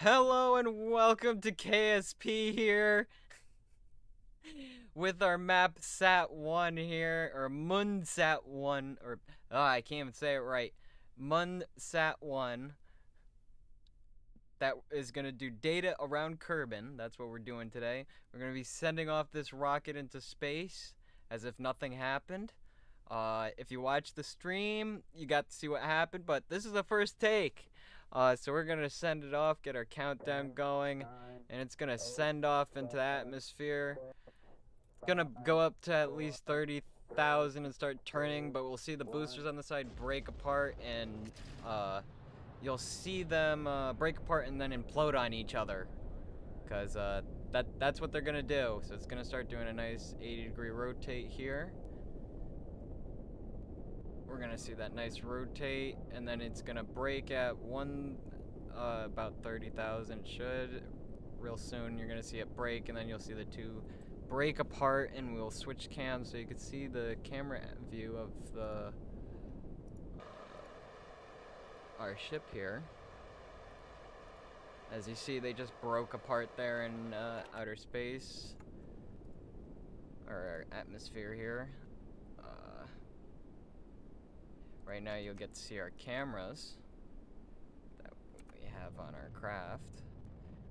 Hello and welcome to KSP here with our map Sat1 here, or MUN Sat1, or I can't even say it right. MUN Sat1 that is going to do data around Kerbin. That's what we're doing today. We're going to be sending off this rocket into space as if nothing happened. If you watch the stream, you got to see what happened, but this is the first take. So we're gonna send it off, get our countdown going, and it's gonna send off into the atmosphere. It's gonna go up to at least 30,000 and start turning, but we'll see the boosters on the side break apart, and you'll see them break apart and then implode on each other, because that's what they're gonna do. So it's gonna start doing a nice 80-degree rotate here. We're gonna see that nice rotate, and then it's gonna break at about 30,000. It should. Real soon you're gonna see it break, and then you'll see the two break apart, and we'll switch cams so you can see the camera view of our ship here. As you see, they just broke apart there in outer space, or our atmosphere here. Right now you'll get to see our cameras that we have on our craft.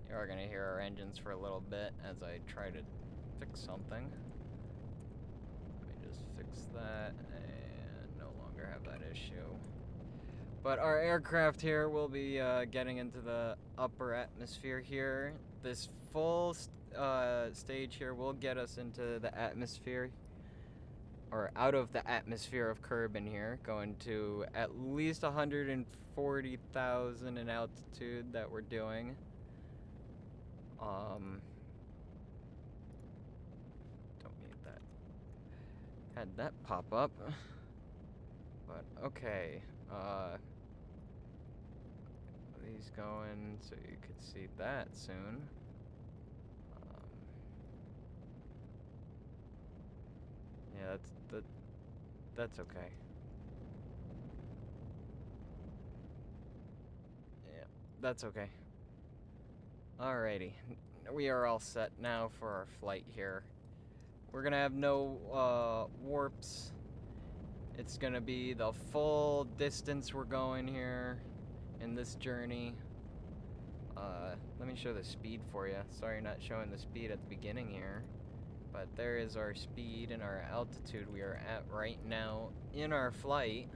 You are going to hear our engines for a little bit as I try to fix something. Let me just fix that and no longer have that issue. But our aircraft here will be getting into the upper atmosphere here. This full stage here will get us into the atmosphere, or out of the atmosphere of Kerbin here, going to at least 140,000 in altitude that we're doing. Don't need that. Had that pop up. But okay. These going so you could see that soon. Yeah, that's okay. Yeah, that's okay. Alrighty, we are all set now for our flight here. We're gonna have no warps. It's gonna be the full distance we're going here in this journey. Let me show the speed for you. Sorry, not showing the speed at the beginning here. But there is our speed and our altitude we are at right now in our flight.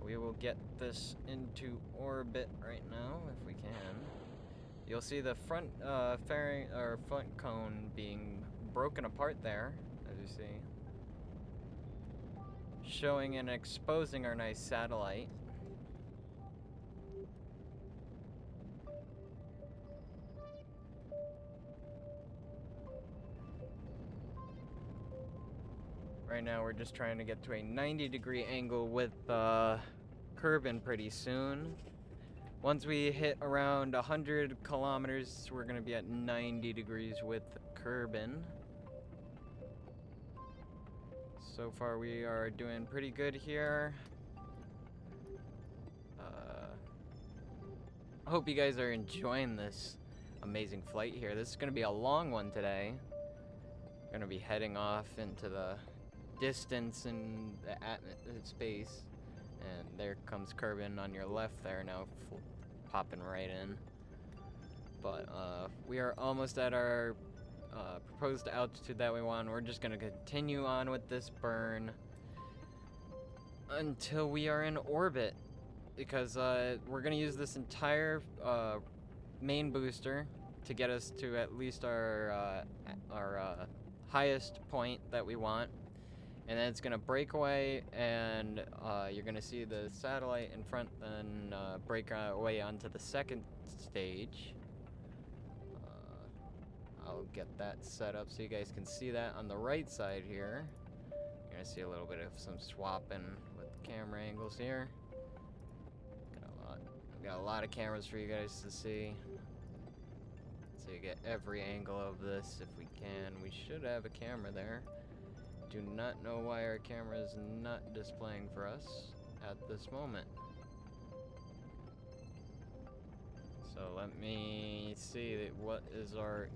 We will get this into orbit right now if we can. You'll see the front fairing or front cone being broken apart there, as you see, showing and exposing our nice satellite. Right now we're just trying to get to a 90-degree angle with Kerbin pretty soon. Once we hit around 100 kilometers, we're going to be at 90 degrees with Kerbin. So far we are doing pretty good here. I hope you guys are enjoying this amazing flight here. This is going to be a long one today. We're going to be heading off into the distance in the space. And there comes Kerbin on your left there now, popping right in. But we are almost at our proposed altitude that we want. We're just gonna continue on with this burn until we are in orbit, because we're gonna use this entire main booster to get us to at least our highest point that we want. And then it's gonna break away, and you're gonna see the satellite in front then break away onto the second stage. I'll get that set up so you guys can see that on the right side here. You're gonna see a little bit of some swapping with camera angles here. Got a lot of cameras for you guys to see, so you get every angle of this if we can. We should have a camera there. Do not know why our camera is not displaying for us at this moment. So let me see what is our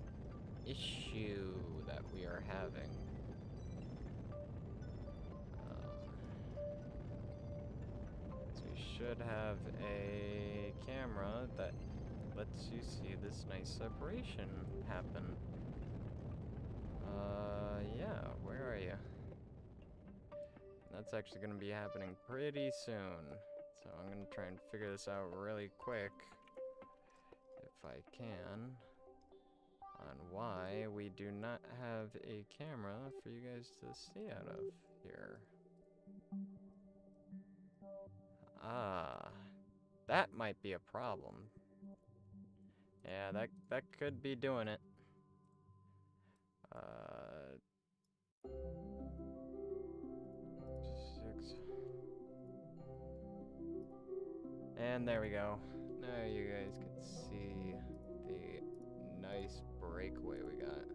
issue that we are having. So we should have a camera that lets you see this nice separation happen. Yeah, where are you? That's actually gonna be happening pretty soon. So I'm gonna try and figure this out really quick, if I can, on why we do not have a camera for you guys to see out of here. Ah, that might be a problem. Yeah, that could be doing it. Uh, 6. And there we go. Now you guys can see the nice breakaway we got.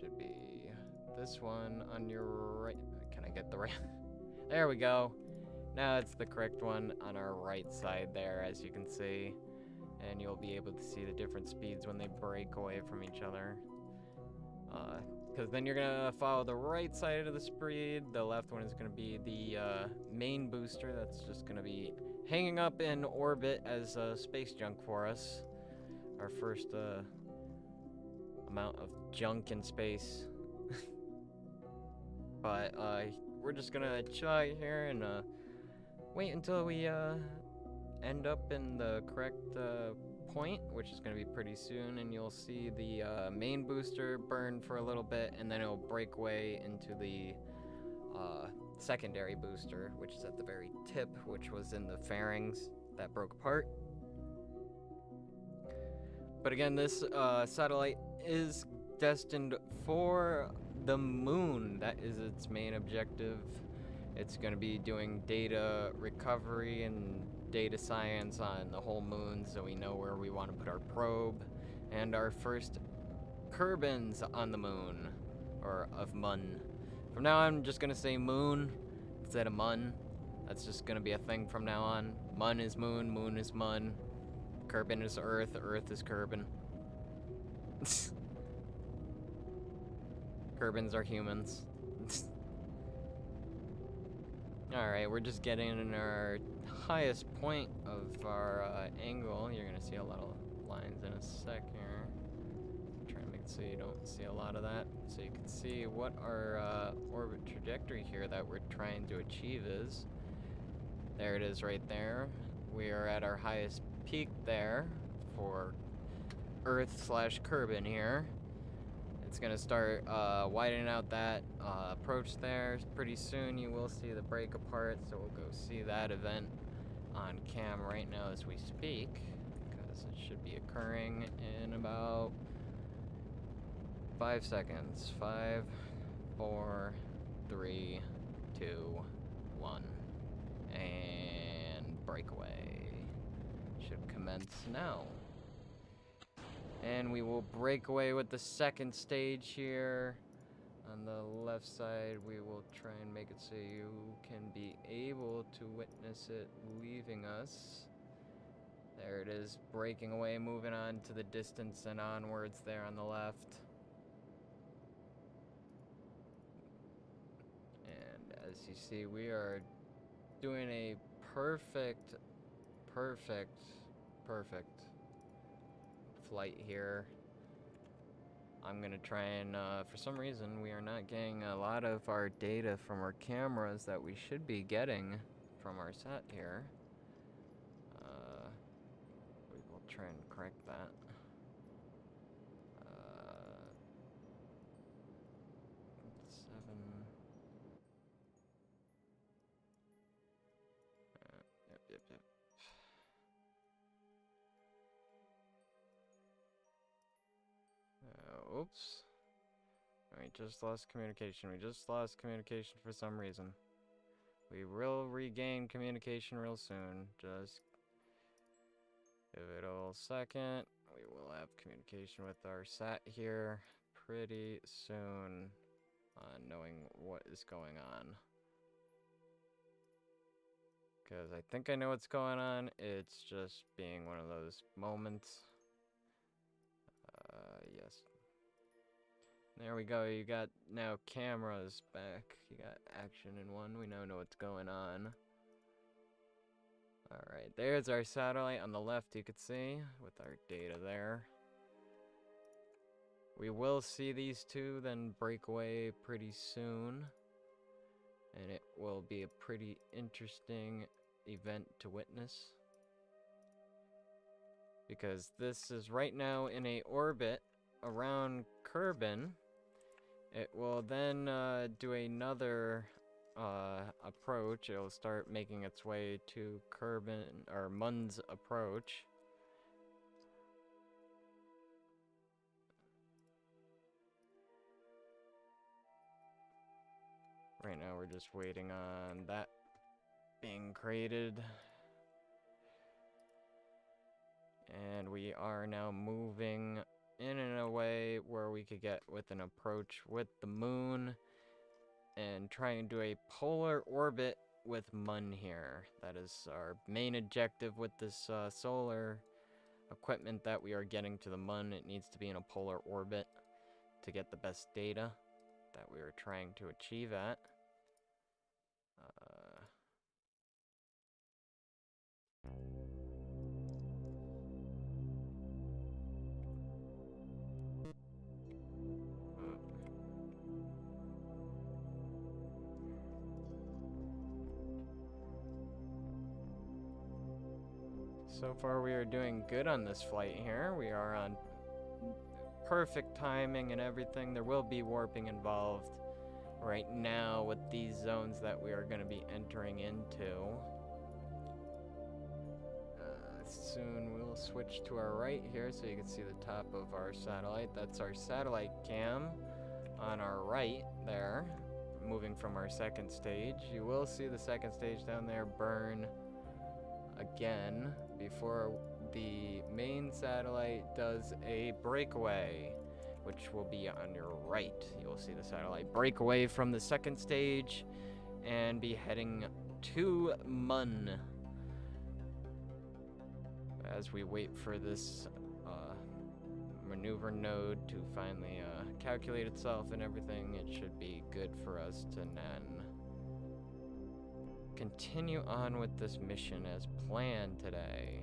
Should be this one on your right. Can I get the right? There we go. Now it's the correct one on our right side there, as you can see. And you'll be able to see the different speeds when they break away from each other. Because then you're gonna follow the right side of the speed. The left one is gonna be the main booster. That's just gonna be hanging up in orbit as space junk for us. Our first amount of junk in space. But we're just gonna chill out here and wait until we end up in the correct point, which is going to be pretty soon, and you'll see the main booster burn for a little bit, and then it'll break away into the secondary booster, which is at the very tip, which was in the fairings that broke apart. But again, this satellite is destined for the moon. That is its main objective. It's going to be doing data recovery and data science on the whole moon, so we know where we want to put our probe and our first Kerbals on the moon, or of MUN. From now on, I'm just going to say moon instead of MUN. That's just going to be a thing from now on. MUN is moon, moon is MUN. Kerbal is Earth, Earth is Kerbal. Kerbals are humans. Alright, we're just getting in our highest point of our angle. You're gonna see a lot of lines in a sec here. Try to make it so you don't see a lot of that. So you can see what our orbit trajectory here that we're trying to achieve is. There it is right there. We are at our highest peak there for Earth/Kerbal here. It's gonna start widening out that approach there. Pretty soon you will see the break apart, so we'll go see that event on cam right now as we speak, because it should be occurring in about 5 seconds. 5, 4, 3, 2, 1, and breakaway should commence now. And we will break away with the second stage here. On the left side, we will try and make it so you can be able to witness it leaving us. There it is, breaking away, moving on to the distance and onwards there on the left. And as you see, we are doing a perfect flight here. I'm gonna try and, for some reason, we are not getting a lot of our data from our cameras that we should be getting from our set here. We will try and correct that. 7. Yep. Oops. We just lost communication. We just lost communication for some reason. We will regain communication real soon. Just give it a little second. We will have communication with our sat here pretty soon, knowing what is going on. because I think I know what's going on. It's just being one of those moments. Yes. There we go. You got now cameras back. You got action in one. We now know what's going on. Alright, there's our satellite on the left, you could see, with our data there. We will see these two then break away pretty soon. And it will be a pretty interesting event to witness. Because this is right now in a orbit around Kerbal. It will then do another approach. It'll start making its way to Kerbal, or MUN's approach. Right now we're just waiting on that being created. And we are now moving in a way where we could get with an approach with the moon and try and do a polar orbit with MUN here. That is our main objective with this solar equipment that we are getting to the MUN. It needs to be in a polar orbit to get the best data that we are trying to achieve at. So far we are doing good on this flight here. We are on perfect timing and everything. There will be warping involved right now with these zones that we are going to be entering into. Soon we'll switch to our right here so you can see the top of our satellite. That's our satellite cam on our right there, moving from our second stage. You will see the second stage down there burn again before the main satellite does a breakaway, which will be on your right. You will see the satellite break away from the second stage and be heading to MUN as we wait for this maneuver node to finally calculate itself and everything. It should be good for us to then continue on with this mission as planned today.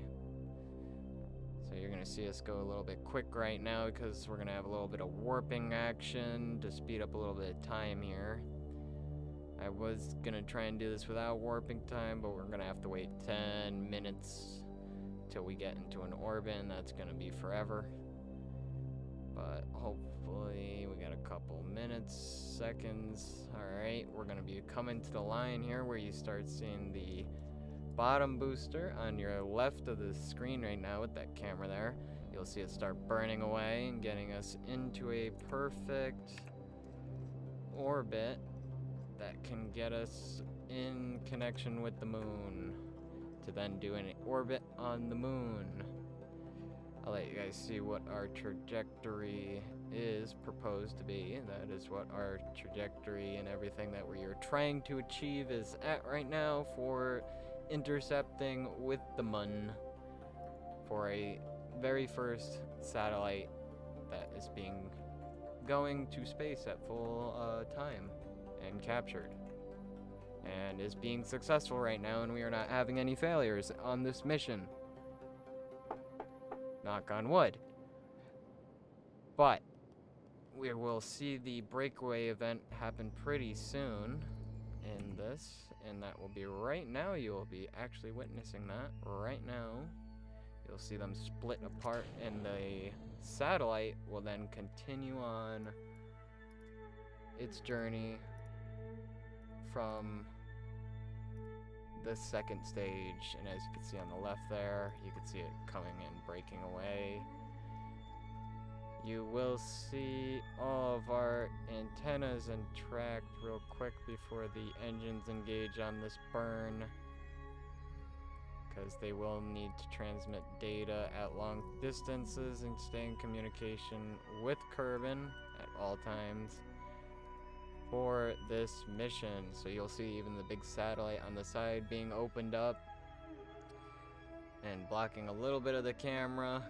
So you're gonna see us go a little bit quick right now because we're gonna have a little bit of warping action to speed up a little bit of time here. I was gonna try and do this without warping time, but we're gonna have to wait 10 minutes till we get into an orbit, and that's gonna be forever. But hopefully we got a couple minutes, seconds. Alright, we're gonna be coming to the line here where you start seeing the bottom booster on your left of the screen right now with that camera there. You'll see it start burning away and getting us into a perfect orbit that can get us in connection with the moon to then do an orbit on the moon. I'll let you guys see what our trajectory is proposed to be. That is what our trajectory and everything that we are trying to achieve is at right now for intercepting with the MUN for a very first satellite that is going to space at full time and captured, and is being successful right now, and we are not having any failures on this mission. Knock on wood. But we will see the breakaway event happen pretty soon in this, and that will be right now. You will be actually witnessing that right now. You'll see them split apart, and the satellite will then continue on its journey from the second stage. And as you can see on the left there, you can see it coming and breaking away. You will see all of our antennas and tracked real quick before the engines engage on this burn, because they will need to transmit data at long distances and stay in communication with Kerbal at all times for this mission. So you'll see even the big satellite on the side being opened up and blocking a little bit of the camera,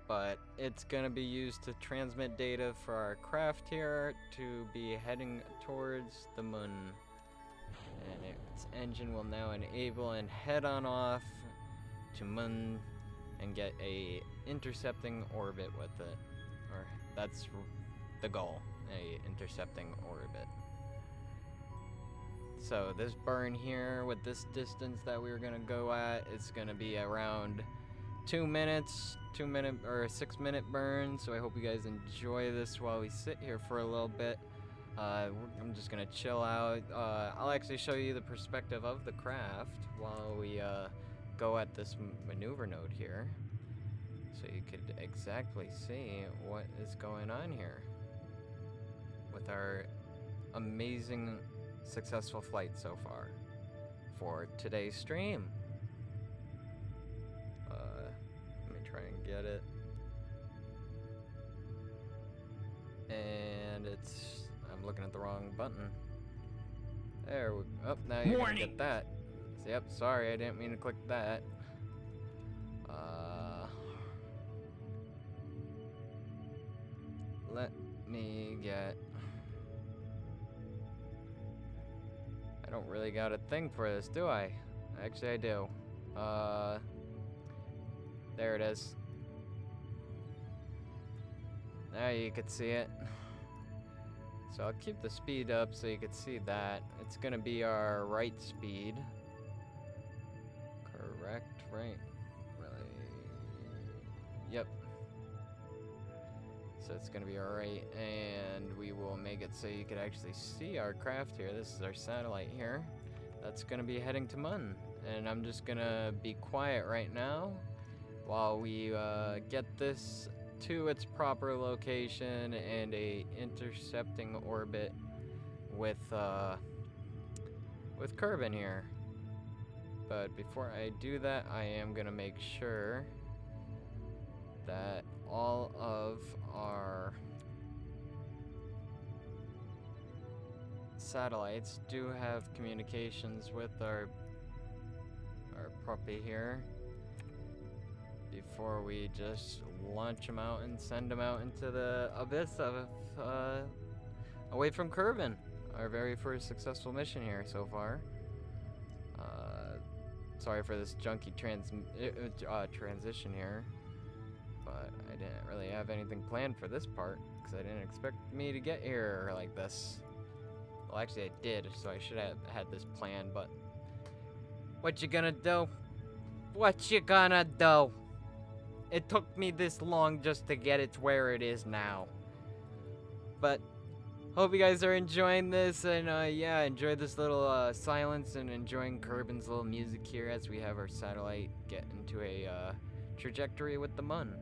but it's gonna be used to transmit data for our craft here to be heading towards the MUN. And its engine will now enable and head on off to MUN and get a intercepting orbit with it. Or that's the goal, a intercepting orbit. So this burn here with this distance that we were gonna go at is gonna be around 2 minutes, 6-minute burn. So I hope you guys enjoy this while we sit here for a little bit. I'm just gonna chill out. I'll actually show you the perspective of the craft while we go at this maneuver node here, so you could exactly see what is going on here with our amazing successful flight so far for today's stream. Let me try and get it. And I'm looking at the wrong button. There we go. Oh, now you're gonna get that. Yep, sorry, I didn't mean to click that. Let me get... I don't really got a thing for this, do I? Actually, I do. There it is. Now you can see it. So I'll keep the speed up so you can see that. It's gonna be our right speed. Correct, right? Really? Yep. So it's gonna be alright, and we will make it so you could actually see our craft here. This is our satellite here. That's gonna be heading to MUN. And I'm just gonna be quiet right now while we get this to its proper location and a intercepting orbit with Kerbal here. But before I do that, I am gonna make sure that all of our satellites do have communications with our puppy here before we just launch them out and send them out into the abyss of away from Kerbal, our very first successful mission here so far. Sorry for this junky transition here, but I didn't really have anything planned for this part because I didn't expect me to get here like this. Well, actually I did, so I should have had this planned, but what you gonna do? What you gonna do? It took me this long just to get it to where it is now. But hope you guys are enjoying this, and yeah, enjoy this little silence and enjoying Kerbal's little music here as we have our satellite get into a trajectory with the MUN.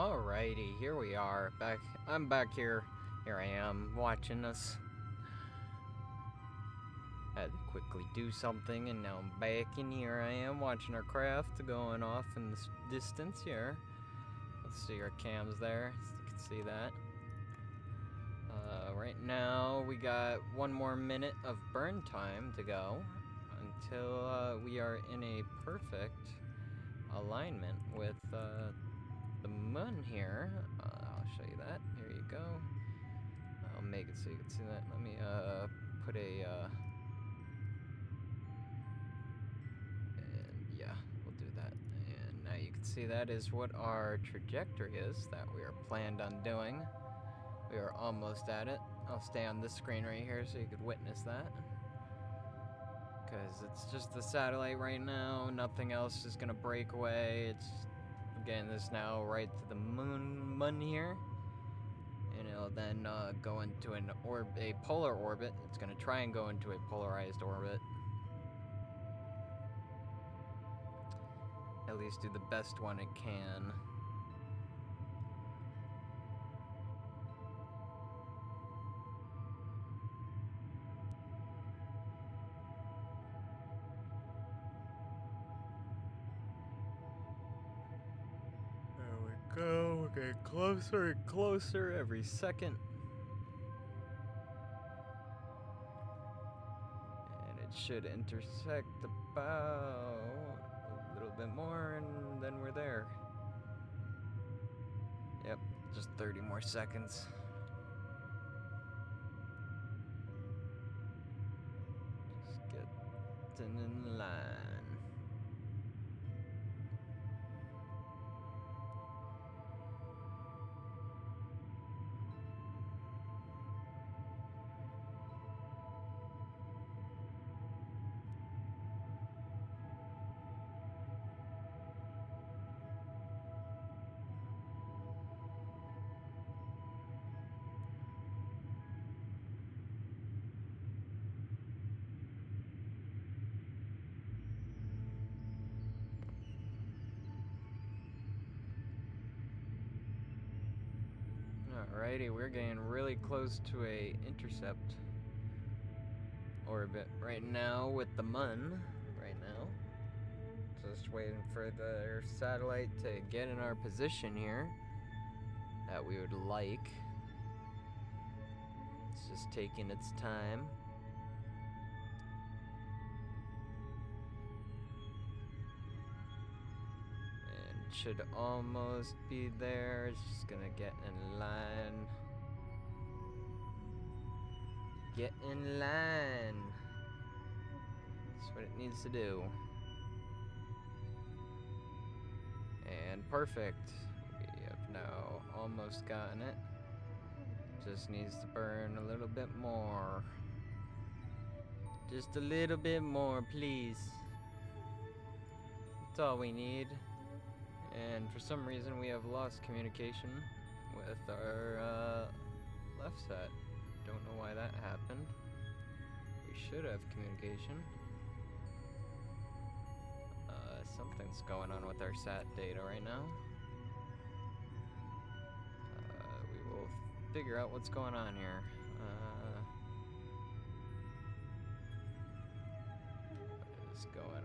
Alrighty, here we are. I'm back here. Here I am, watching us. Had to quickly do something, and now I'm back, and here I am watching our craft going off in the distance here. Let's see our cams there, so you can see that. Right now, we got 1 more minute of burn time to go until we are in a perfect alignment with the MUN here. I'll show you that. Here you go. I'll make it so you can see that. Let me put a and yeah, we'll do that. And now you can see that is what our trajectory is that we are planned on doing. We are almost at it. I'll stay on this screen right here so you could witness that. Because it's just the satellite right now. Nothing else is gonna break away. It's getting this now right to the MUN here. And it'll then go into a polar orbit. It's gonna try and go into a polarized orbit. At least do the best one it can. There we go. We're getting closer and closer every second. And it should intersect about a little bit more, and then we're there. Yep, just 30 more seconds. Just getting in line. Alrighty, we're getting really close to a intercept orbit right now with the MUN. Right now, just waiting for the satellite to get in our position here that we would like. It's just taking its time. Should almost be there. It's just gonna get in line. Get in line. That's what it needs to do. And perfect. We have now almost gotten it. Just needs to burn a little bit more. Just a little bit more, please. That's all we need. And for some reason we have lost communication with our left set. Don't know why that happened. We should have communication. Something's going on with our sat data right now. We will figure out what's going on here. What is going on?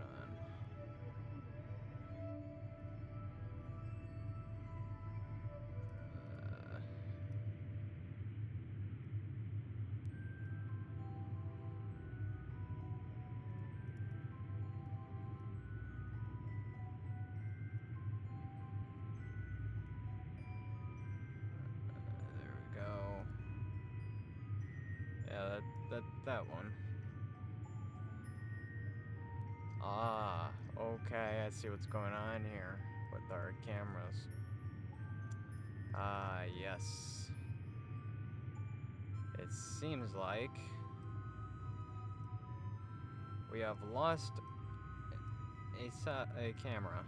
Yeah, that one. Ah, okay, I see what's going on here with our cameras. Ah, yes. It seems like we have lost a camera.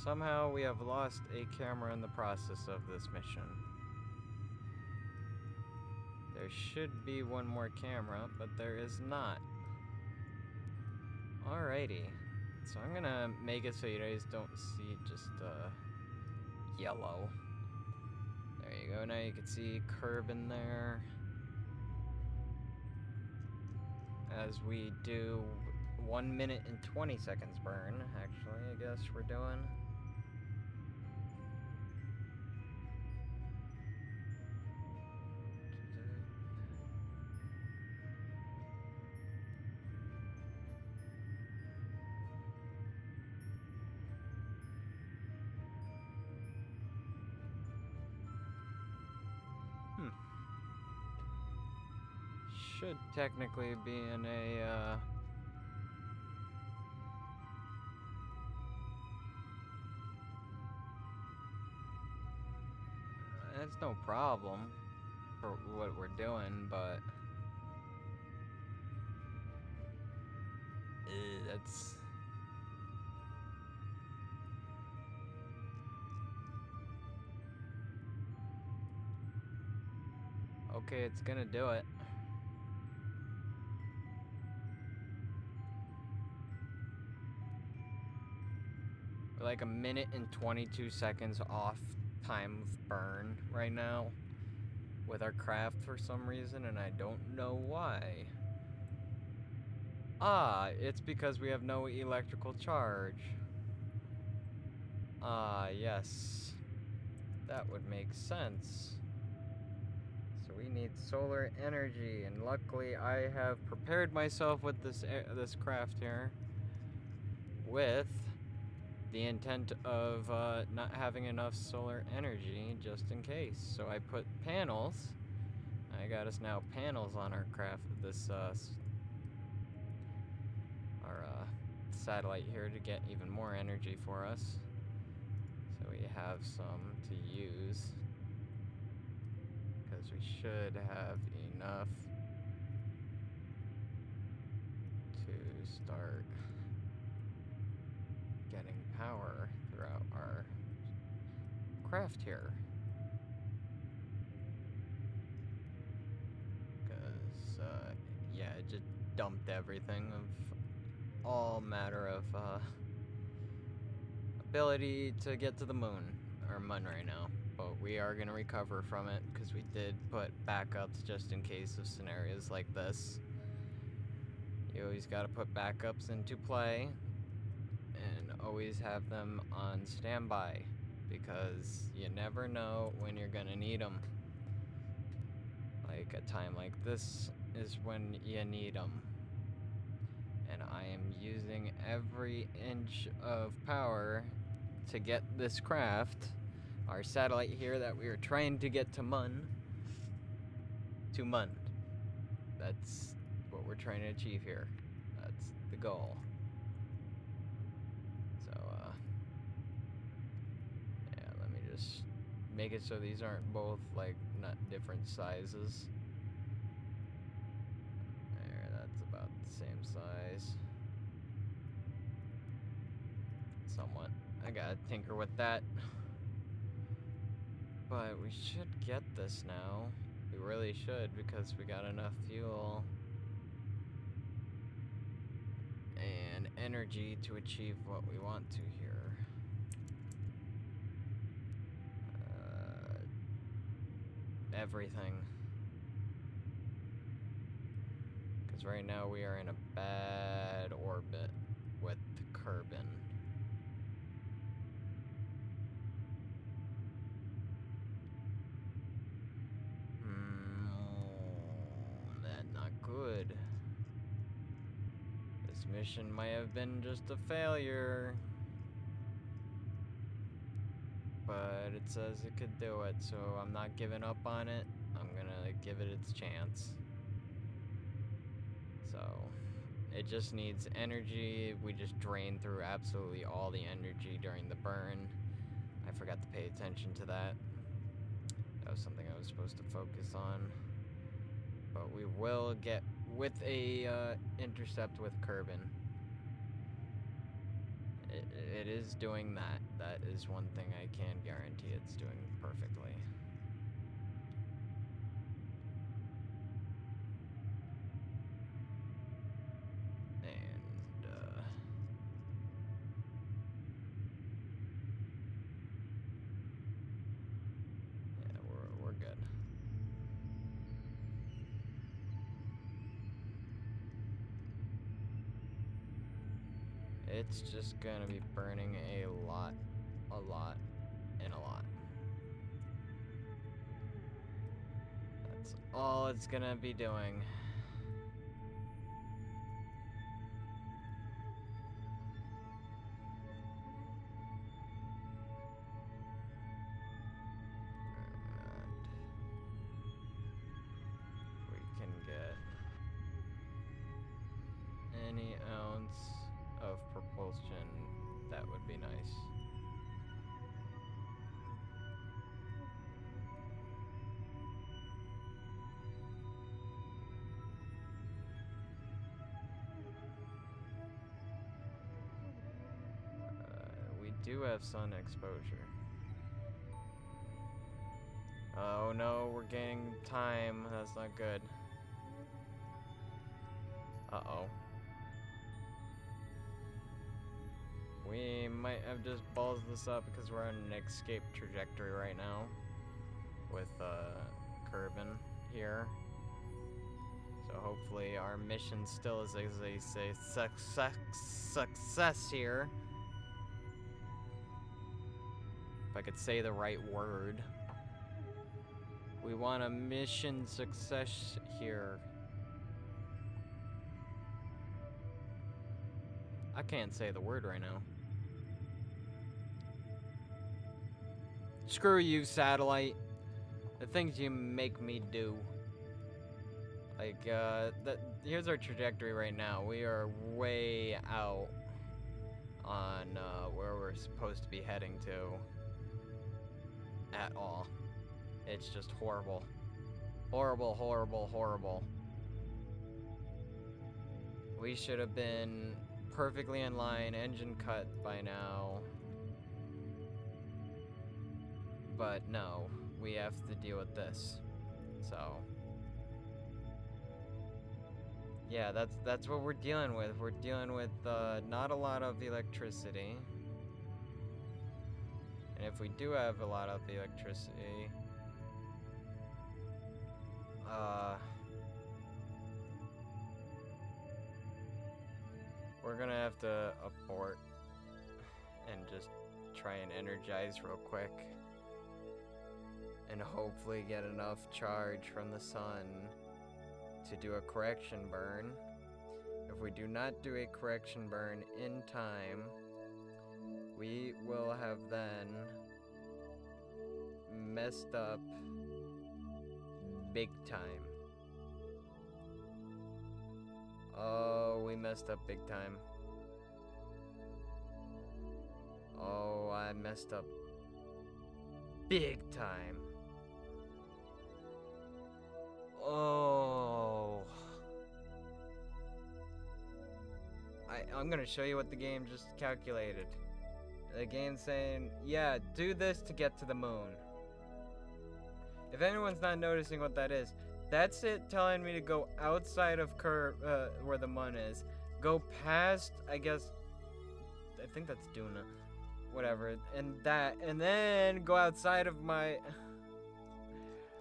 Somehow we have lost a camera in the process of this mission. There should be one more camera, but there is not. Alrighty. So I'm gonna make it so you guys don't see just yellow. There you go. Now you can see Kerbal there. As we do 1 minute and 20 seconds burn, actually, I guess we're doing. Should technically be in a, that's no problem for what we're doing, but that's okay. It's gonna do it. We're like 1 minute and 22 seconds off time of burn right now with our craft for some reason, and I don't know why. Ah, it's because we have no electrical charge. Ah, yes. That would make sense. So we need solar energy, and luckily I have prepared myself with this craft here with the intent of not having enough solar energy just in case. So I put panels. I got us now panels on our craft, this our satellite here to get even more energy for us. So we have some to use because we should have enough to start getting power throughout our craft here. Because, yeah, it just dumped everything of all matter of ability to get to the moon, or MUN right now. But we are going to recover from it because we did put backups just in case of scenarios like this. You always got to put backups into play and always have them on standby because you never know when you're going to need them. Like a time like this is when you need them. And I am using every inch of power to get this craft, our satellite here that we are trying to get to MUN. That's what we're trying to achieve here. That's the goal. So, yeah, let me just make it so these aren't both, like, not different sizes. There, that's about the same size. Somewhat. I gotta tinker with that. But we should get this now. We really should because we got enough fuel and energy to achieve what we want to here. Everything. Because right now we are in a bad orbit with Kerbal. That's not good. This mission might have been just a failure. But it says it could do it, so I'm not giving up on it. I'm gonna give it its chance. So, it just needs energy. We just drained through absolutely all the energy during the burn. I forgot to pay attention to that. That was something I was supposed to focus on. But we will get with a intercept with Kerbal. It is doing that. That is one thing I can guarantee it's doing perfectly. And, it's just gonna be burning a lot, and a lot. That's all it's gonna be doing. And we can get any ounce of propulsion, that would be nice. We do have sun exposure. Oh no, we're gaining time. That's not good. Uh-oh. We might have just ballsed this up because we're on an escape trajectory right now. With, Kerbal here. So hopefully our mission still is, as they say, success here. If I could say the right word. We want a mission success here. I can't say the word right now. Screw you, satellite. The things you make me do. Like, here's our trajectory right now. We are way out on, where we're supposed to be heading to. At all. It's just horrible. Horrible, horrible, horrible. We should have been perfectly in line, engine cut by now. But no, we have to deal with this. So yeah, that's what we're dealing with. We're dealing with not a lot of electricity. And if we do have a lot of electricity, we're gonna have to abort and just try and energize real quick. And hopefully get enough charge from the sun to do a correction burn. If we do not do a correction burn in time, we will have then messed up big time. Oh, we messed up big time. Oh, I messed up big time. Oh. I'm gonna show you what the game just calculated. The game's saying, yeah, do this to get to the moon. If anyone's not noticing what that is, that's it telling me to go outside of where the MUN is. Go past, I think that's Duna. Whatever. And then go outside of my...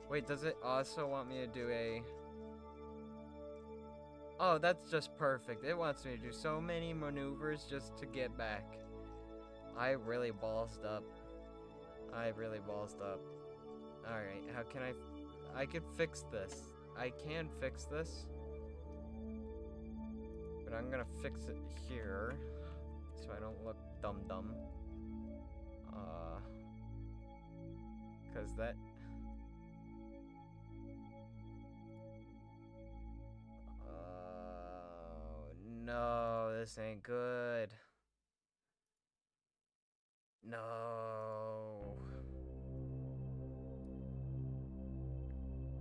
Wait, does it also want me to do a... Oh, that's just perfect. It wants me to do so many maneuvers just to get back. I really ballsed up. Alright, how can I could fix this. I can fix this. But I'm gonna fix it here. So I don't look dumb. Cause that... No, this ain't good. No.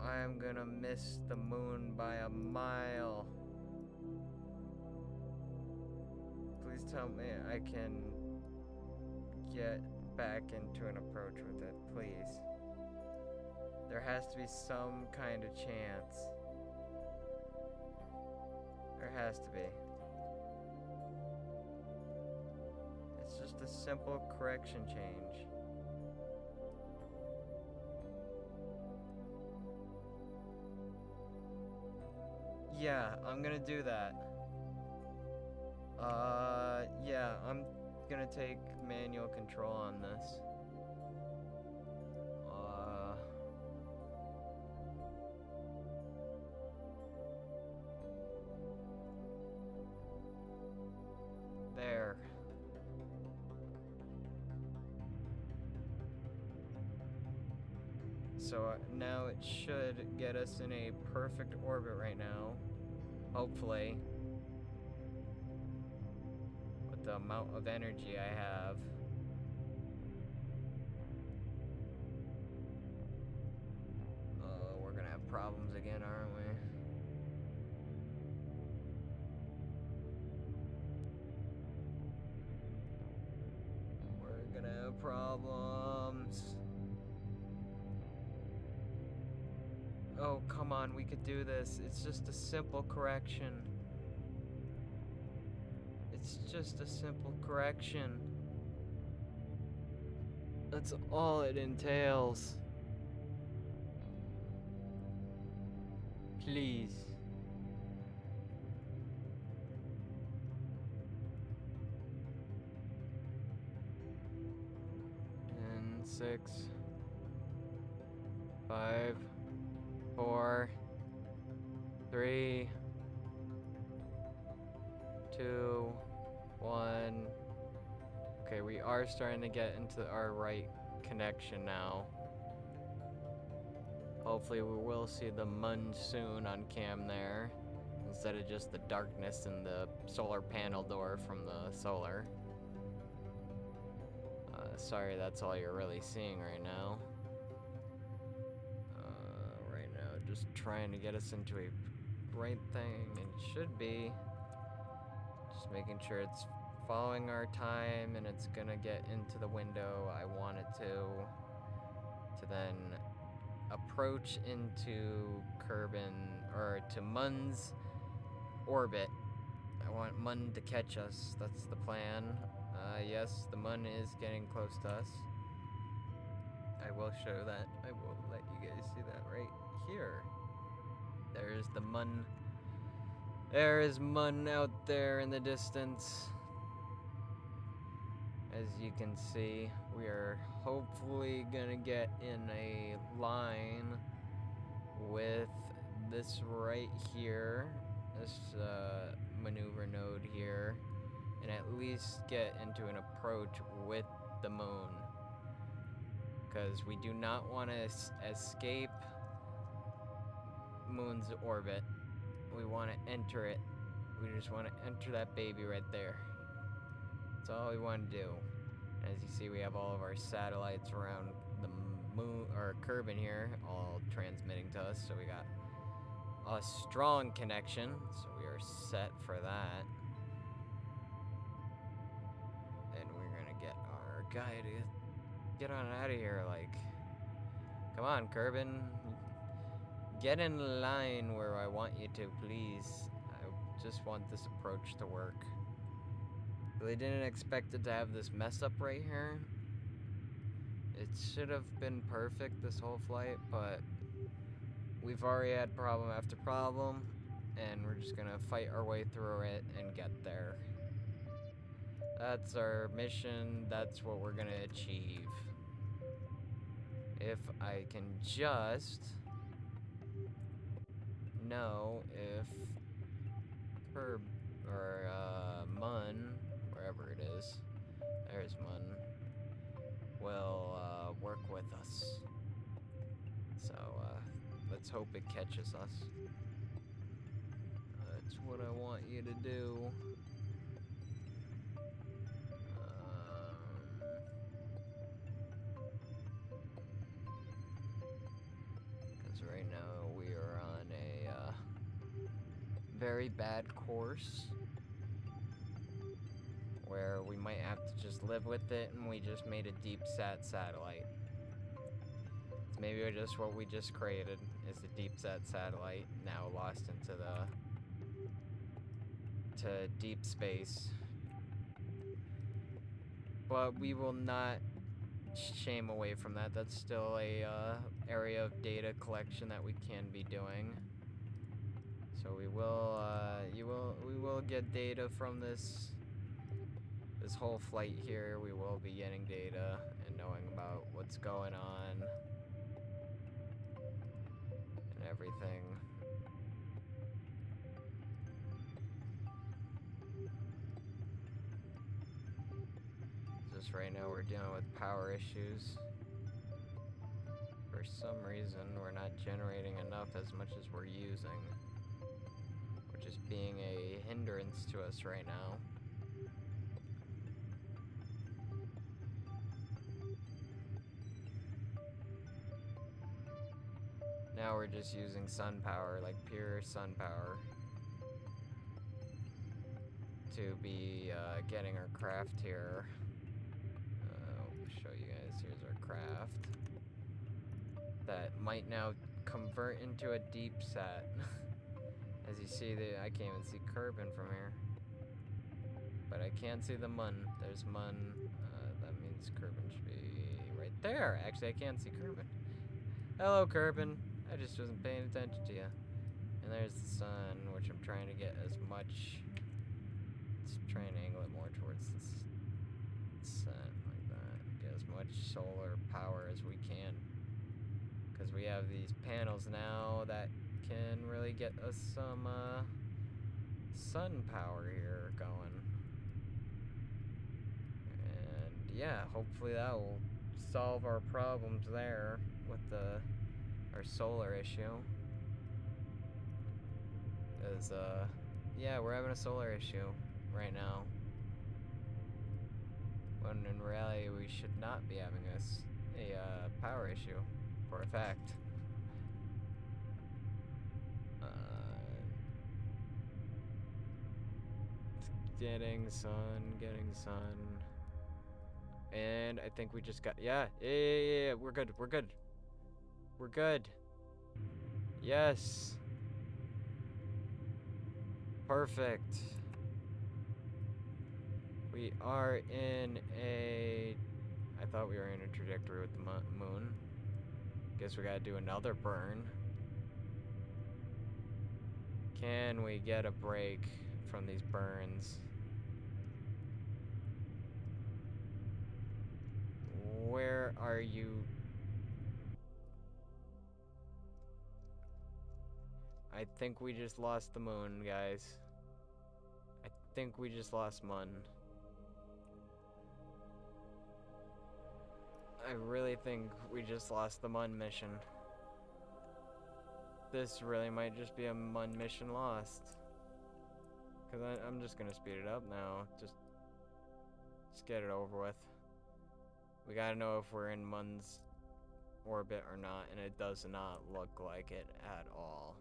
I'm gonna miss the moon by a mile. Please tell me I can get back into an approach with it, please. There has to be some kind of chance. There has to be. It's just a simple correction change. Yeah, I'm gonna do that. Yeah, I'm gonna take manual control on this. There. So now it should get us in a perfect orbit right now. Hopefully. With the amount of energy I have. We're gonna have problems again, aren't we? We're gonna have problems. Oh, come on, we could do this. It's just a simple correction. It's just a simple correction. That's all it entails. Please. And 6, 5, 4, 3, 2, 1. Okay, we are starting to get into our right connection now. Hopefully we will see the MUN soon on cam there, instead of just the darkness in the solar panel door from the solar. Sorry, that's all you're really seeing right now. Right now, just trying to get us into a right thing. It should be. Just making sure it's following our time and it's gonna get into the window I want it to then approach into Kerbal, or to MUN's orbit. I want MUN to catch us. That's the plan. Yes, the MUN is getting close to us. I will show that. I will let you guys see that right here. There's the MUN. There is MUN out there in the distance. As you can see, we are hopefully gonna get in a line with this right here, this maneuver node here, and at least get into an approach with the moon. Because we do not want to escape moon's orbit. We want to enter it. We just want to enter that baby right there. That's all we want to do. As you see, we have all of our satellites around the moon, or Kerbal here, all transmitting to us. So we got a strong connection. So we are set for that. And we're gonna get our guy to get on out of here. Like, come on, Kerbal. Get in line where I want you to, please. I just want this approach to work. Really didn't expect it to have this mess up right here. It should have been perfect this whole flight, but we've already had problem after problem, and we're just gonna fight our way through it and get there. That's our mission. That's what we're gonna achieve. If I can just know if Kerbal or MUN, wherever it is, there's MUN, will work with us. So let's hope it catches us. That's what I want you to do. Because right now we are on a very bad course where we might have to just live with it, and we just made a deep satellite. It's maybe just what we just created is a deep satellite, now lost into deep space. But we will not shame away from that. That's still a area of data collection that we can be doing. So we will get data from this whole flight here. We will be getting data and knowing about what's going on and everything. Just right now we're dealing with power issues. For some reason, we're not generating enough as much as we're using, which is being a hindrance to us right now. Now we're just using sun power, like pure sun power, to be getting our craft here. I'll show you guys. Here's our craft. That might now convert into a deep sat. As you see, I can't even see Kerbal from here. But I can see the MUN. There's MUN. That means Kerbal should be right there. Actually, I can't see Kerbal. Hello, Kerbal. I just wasn't paying attention to you. And there's the sun, which I'm trying to get as much. Let's try and angle it more towards the sun, like that. Get as much solar power as we can. Because we have these panels now that can really get us some sun power here going. And yeah, hopefully that will solve our problems there with our solar issue. Because yeah, we're having a solar issue right now, when in reality we should not be having a power issue for a fact. Getting sun. And I think we just got, yeah, we're good. We're good. Yes. Perfect. We are in a, I thought we were in a trajectory with the moon. Guess we gotta do another burn. Can we get a break from these burns? Where are you? I think we just lost the moon, guys. I think we just lost MUN. I really think we just lost the MUN mission. This really might just be a MUN mission lost. Cause I'm just gonna speed it up now. Just get it over with. We gotta know if we're in MUN's orbit or not, and it does not look like it at all.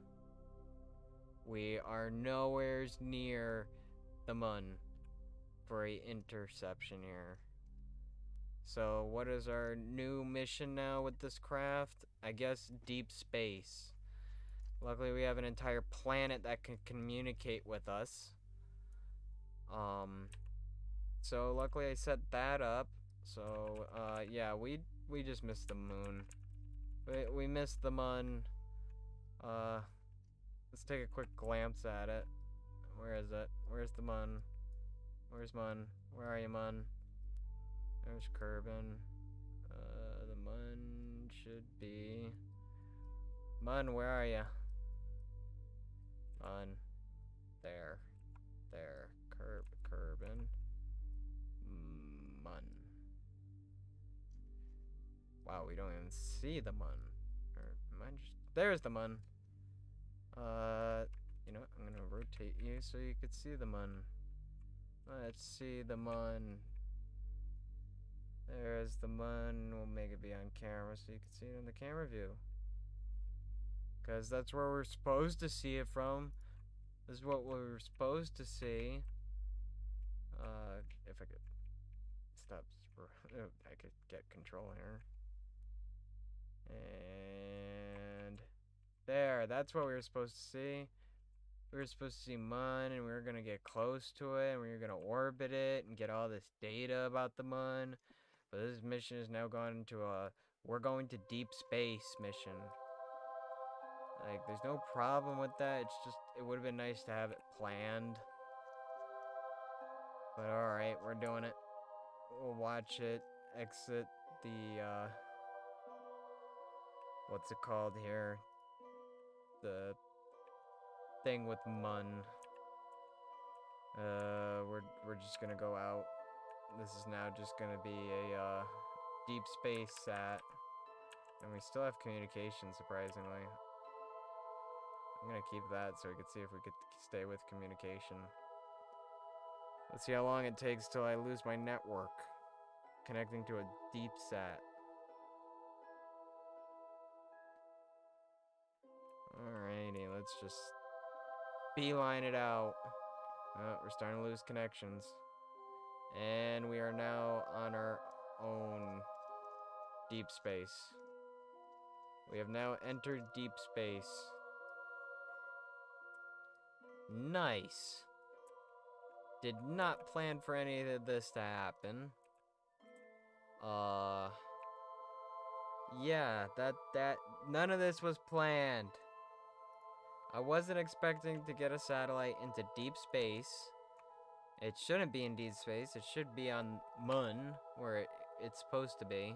We are nowhere near the MUN for a interception here. So what is our new mission now with this craft? I guess deep space. Luckily we have an entire planet that can communicate with us. So luckily I set that up. So yeah, we just missed the moon. We missed the MUN. Let's take a quick glance at it. Where is it? Where's the MUN? Where's MUN? Where are you, MUN? There's Kerbal. The MUN should be... MUN, where are you? MUN. There. Kerbal. MUN. Wow, we don't even see the MUN. Or am I just... There's the MUN. You know what? I'm gonna rotate you so you could see the MUN. Let's see the MUN. There's the MUN. We'll make it be on camera so you can see it in the camera view. Because that's where we're supposed to see it from. This is what we were supposed to see. If I could stop, I could get control here. And there, that's what we were supposed to see. We were supposed to see MUN, and we were gonna get close to it, and we were gonna orbit it and get all this data about the MUN. But this mission has now gone into a we're going to deep space mission. Like, there's no problem with that. It's just, it would have been nice to have it planned. But alright, we're doing it. We'll watch it exit the, what's it called here? The thing with MUN. We're just gonna go out. This is now just gonna be a, deep space sat. And we still have communication, surprisingly. I'm gonna keep that so we can see if we could stay with communication. Let's see how long it takes till I lose my network. Connecting to a deep sat. Alrighty, let's just beeline it out. Oh, we're starting to lose connections. And we are now on our own deep space. We have now entered deep space. Nice. Did not plan for any of this to happen. Yeah, that none of this was planned. I wasn't expecting to get a satellite into deep space. It shouldn't be in deep space. It should be on MUN, where it's supposed to be.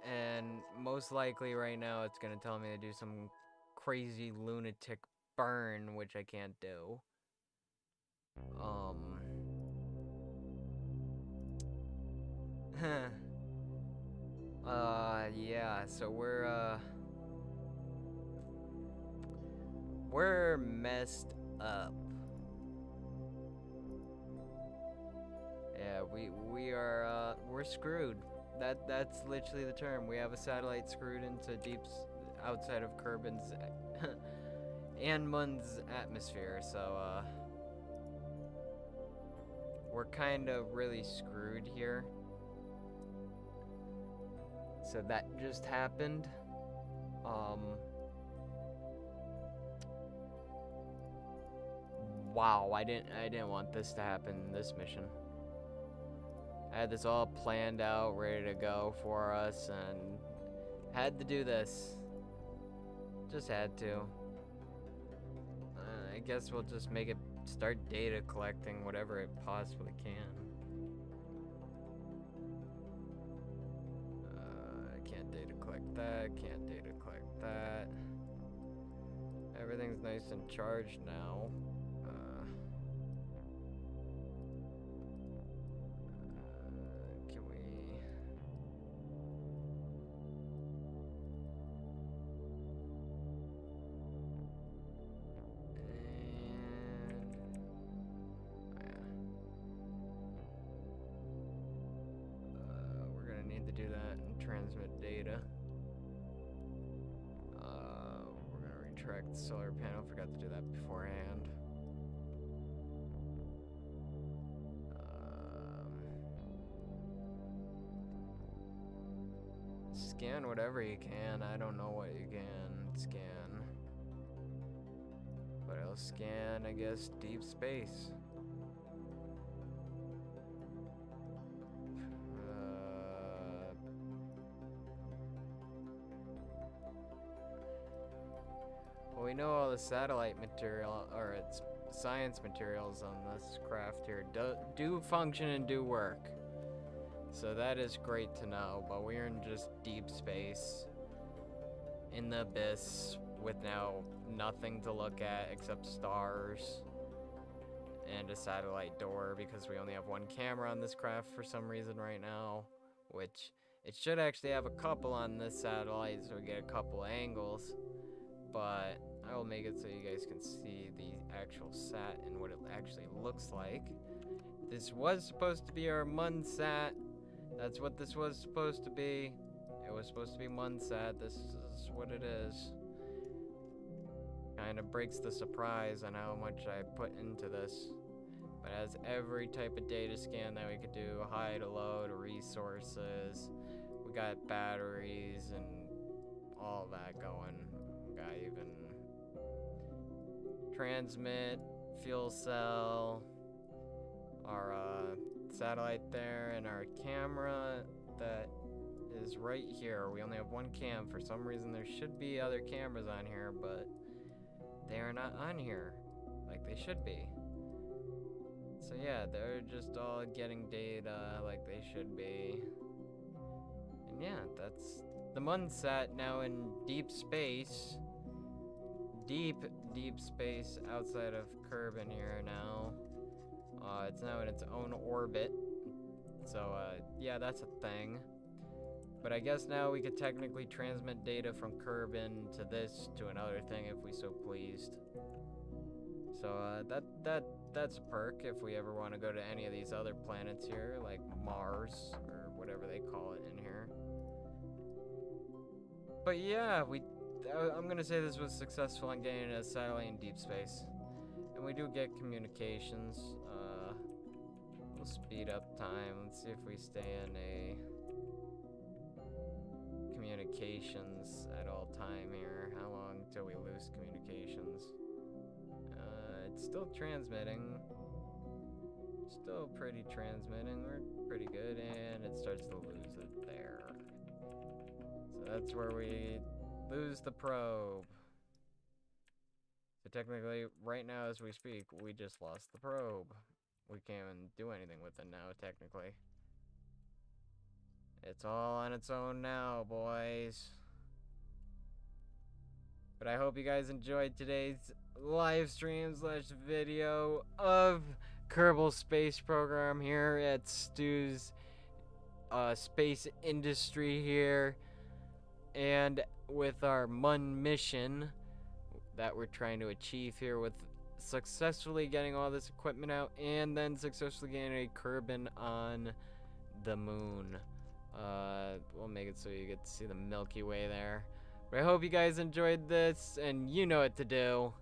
And most likely right now it's gonna tell me to do some crazy lunatic burn, which I can't do. Yeah, so we're messed up. Yeah, we're screwed. That's literally the term. We have a satellite screwed into outside of Kerbin's and MUN's atmosphere, so we're kind of really screwed here. So that just happened. Wow, I didn't want this to happen in this mission. I had this all planned out, ready to go for us, and had to do this. Just had to. I guess we'll just make it start data collecting whatever it possibly can. Can't data collect that, can't data collect that. Everything's nice and charged now. Can we... we're gonna need to do that and transmit data. We're gonna retract the solar panel. Forgot to do that beforehand. Scan whatever you can. I don't know what you can scan. But I'll scan, I guess, deep space. Well, we know all the satellite material, or its science materials on this craft here do function and do work. So that is great to know, but we're in just deep space, in the abyss, with now nothing to look at except stars and a satellite door, because we only have one camera on this craft for some reason right now, which it should actually have a couple on this satellite so we get a couple angles, but I will make it so you guys can see the actual sat and what it actually looks like. This was supposed to be our MUN sat. That's what this was supposed to be. It was supposed to be MUN sat. This is what it is. Kind of breaks the surprise on how much I put into this. But it has every type of data scan that we could do, high to low to resources. We got batteries and all that going. We got even transmit, fuel cell, our satellite there, and our camera that is right here. We only have one cam. For some reason, there should be other cameras on here, but they are not on here like they should be. So yeah, they're just all getting data like they should be. And yeah, that's the MUN sat now in deep space. Deep space outside of Kerbal here now. It's now in its own orbit. So yeah, that's a thing. But I guess now we could technically transmit data from Kerbal to this to another thing if we so pleased. So that's a perk if we ever want to go to any of these other planets here, like Mars or whatever they call it in here. But yeah, I'm gonna say this was successful in getting a satellite in deep space, and we do get communications. We'll speed up time. Let's see if we stay in a communications at all time here. How long till we lose communications? It's still transmitting. Still pretty transmitting. We're pretty good, and it starts to lose it there. So that's where we lose the probe. So technically, right now as we speak, we just lost the probe. We can't even do anything with it now, technically. It's all on its own now, boys. But I hope you guys enjoyed today's live stream / video of Kerbal Space Program here at Stu's space industry here. And with our MUN mission that we're trying to achieve here with successfully getting all this equipment out and then successfully getting a Kerbal on the moon. We'll make it so you get to see the Milky Way there. But I hope you guys enjoyed this, and you know what to do.